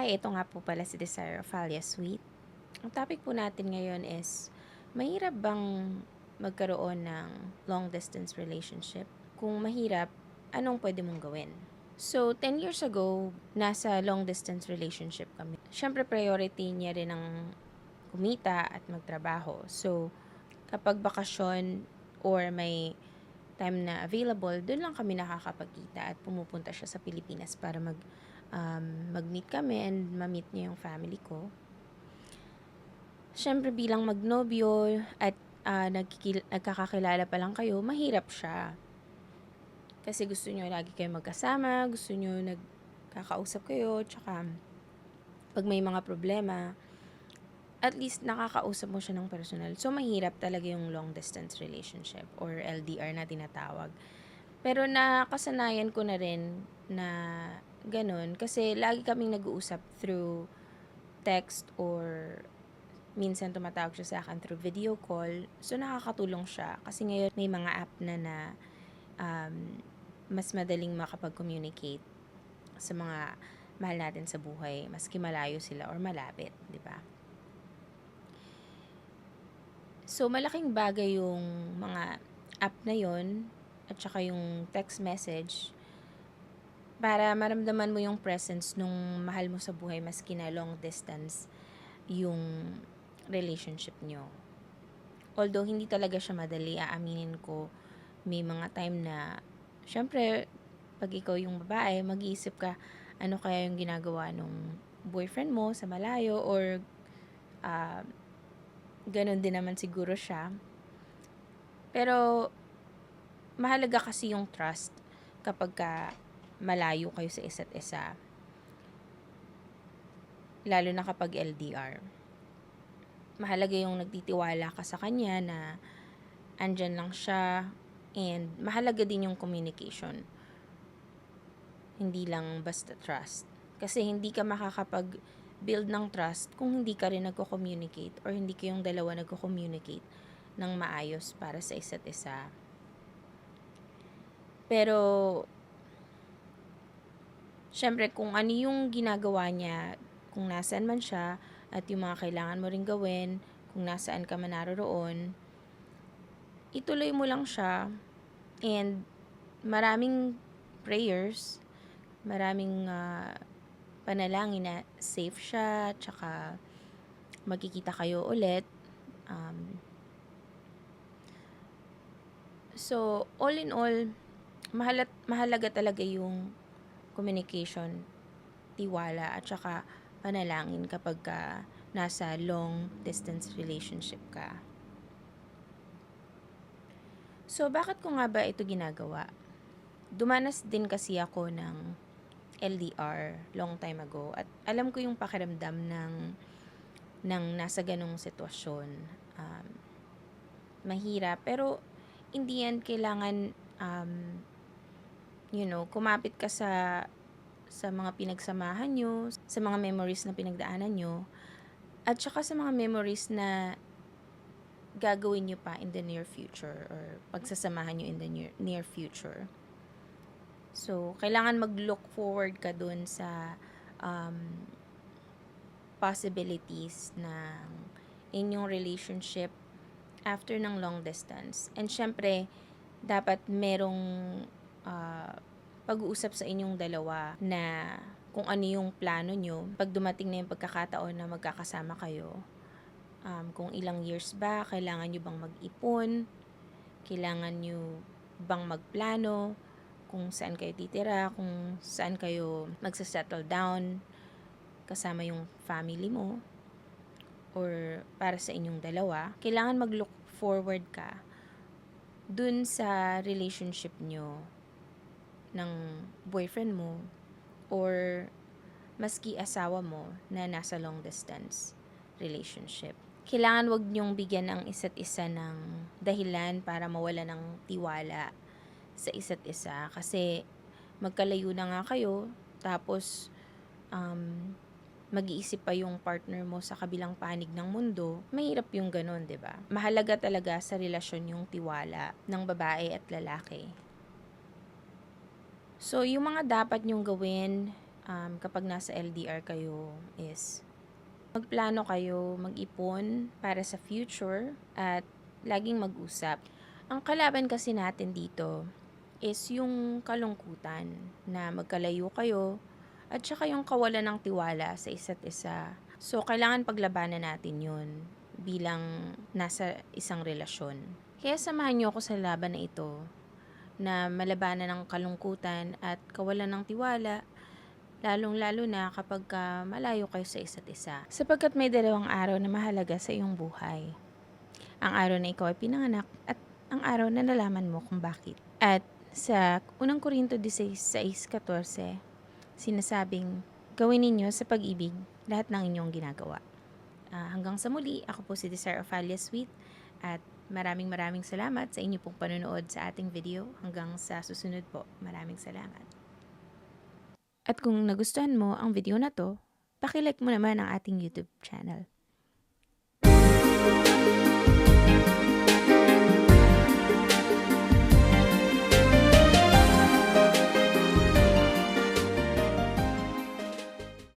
Hi, ito nga po pala si Desire Ophalia Sweet. Ang topic po natin ngayon is, mahirap bang magkaroon ng long distance relationship? Kung mahirap, anong pwede mong gawin? So, 10 years ago, nasa long distance relationship kami. Siyempre, priority niya rin ang kumita at magtrabaho. So, kapag bakasyon or may time na available, doon lang kami nakakapagkita at pumupunta siya sa Pilipinas para mag-meet kami and ma-meet niya yung family ko. Siyempre bilang magnobyo at nagkakakilala pa lang kayo, mahirap siya. Kasi gusto niyo lagi kayo magkasama, gusto niyo nagkakausap kayo, tsaka pag may mga problema, at least nakakausap mo siya ng personal. So, mahirap talaga yung long distance relationship or LDR na tinatawag. Pero nakasanayan ko na rin na ganun kasi lagi kaming nag-uusap through text or minsan tumatawag siya sa akin through video call. So, nakakatulong siya kasi ngayon may mga app na mas madaling makapag-communicate sa mga mahal natin sa buhay, maski malayo sila or malapit, di ba? So, malaking bagay yung mga app na yon at saka yung text message para maramdaman mo yung presence nung mahal mo sa buhay maski na long distance yung relationship nyo. Although, hindi talaga siya madali, aaminin ko, may mga time na, syempre, pag ikaw yung babae, mag-iisip ka, ano kaya yung ginagawa nung boyfriend mo sa malayo or ganun din naman siguro siya. Pero, mahalaga kasi yung trust kapag malayo kayo sa isa't isa. Lalo na kapag LDR. Mahalaga yung nagtitiwala ka sa kanya na andyan lang siya and mahalaga din yung communication. Hindi lang basta trust. Kasi hindi ka makakapag-build ng trust kung hindi ka rin nagko-communicate or hindi kayong dalawa nagko-communicate ng maayos para sa isa't isa. Pero, syempre, kung ano yung ginagawa niya, kung nasaan man siya, at yung mga kailangan mo rin gawin, kung nasaan ka man naroroon, ituloy mo lang siya. And, maraming prayers, maraming panalangin na safe siya, tsaka magkikita kayo ulit. So, all in all, mahalaga talaga yung communication, tiwala, at saka panalangin kapag nasa long distance relationship ka. So, bakit ko nga ba ito ginagawa? Dumanas din kasi ako ng LDR long time ago at alam ko yung pakiramdam ng nasa ganong sitwasyon. Mahirap, pero in the end, kailangan kumapit ka sa mga pinagsamahan nyo, sa mga memories na pinagdaanan nyo, at saka sa mga memories na gagawin nyo pa in the near future or pagsasamahan nyo in the near future. So, kailangan mag-look forward ka dun sa possibilities ng inyong relationship after ng long distance. And syempre, dapat merong pag-uusap sa inyong dalawa na kung ano yung plano nyo pag dumating na yung pagkakataon na magkakasama kayo. Kung ilang years ba, kailangan nyo bang mag-ipon, kailangan nyo bang magplano, kung saan kayo titira, kung saan kayo magsasettle down kasama yung family mo or para sa inyong dalawa. Kailangan mag-look forward ka dun sa relationship nyo ng boyfriend mo or maski asawa mo na nasa long distance relationship. Kailangan wag niyong bigyan ang isa't isa ng dahilan para mawala ng tiwala sa isa't isa kasi magkalayo na nga kayo tapos mag-iisip pa yung partner mo sa kabilang panig ng mundo, mahirap yung ganun, 'di ba? Mahalaga talaga sa relasyon yung tiwala ng babae at lalaki. So, yung mga dapat nyong gawin kapag nasa LDR kayo is magplano kayo, mag-ipon para sa future at laging mag-usap. Ang kalaban kasi natin dito is yung kalungkutan na magkalayo kayo at saka yung kawalan ng tiwala sa isa't isa. So, kailangan paglabanan natin yun bilang nasa isang relasyon. Kaya samahan niyo ako sa laban na ito na malabanan ng kalungkutan at kawalan ng tiwala, lalong-lalo na kapag malayo kayo sa isa't isa. Sapagkat may dalawang araw na mahalaga sa iyong buhay. Ang araw na ikaw ay pinanganak at ang araw na nalaman mo kung bakit. At sa unang Korinto 16:14, sinasabing, gawin ninyo sa pag-ibig lahat ng inyong ginagawa. Hanggang sa muli, ako po si Desire Ofalia Sweet at maraming salamat sa inyo pong panonood sa ating video. Hanggang sa susunod po, maraming salamat. At kung nagustuhan mo ang video na to, paki-like mo naman ang ating YouTube channel.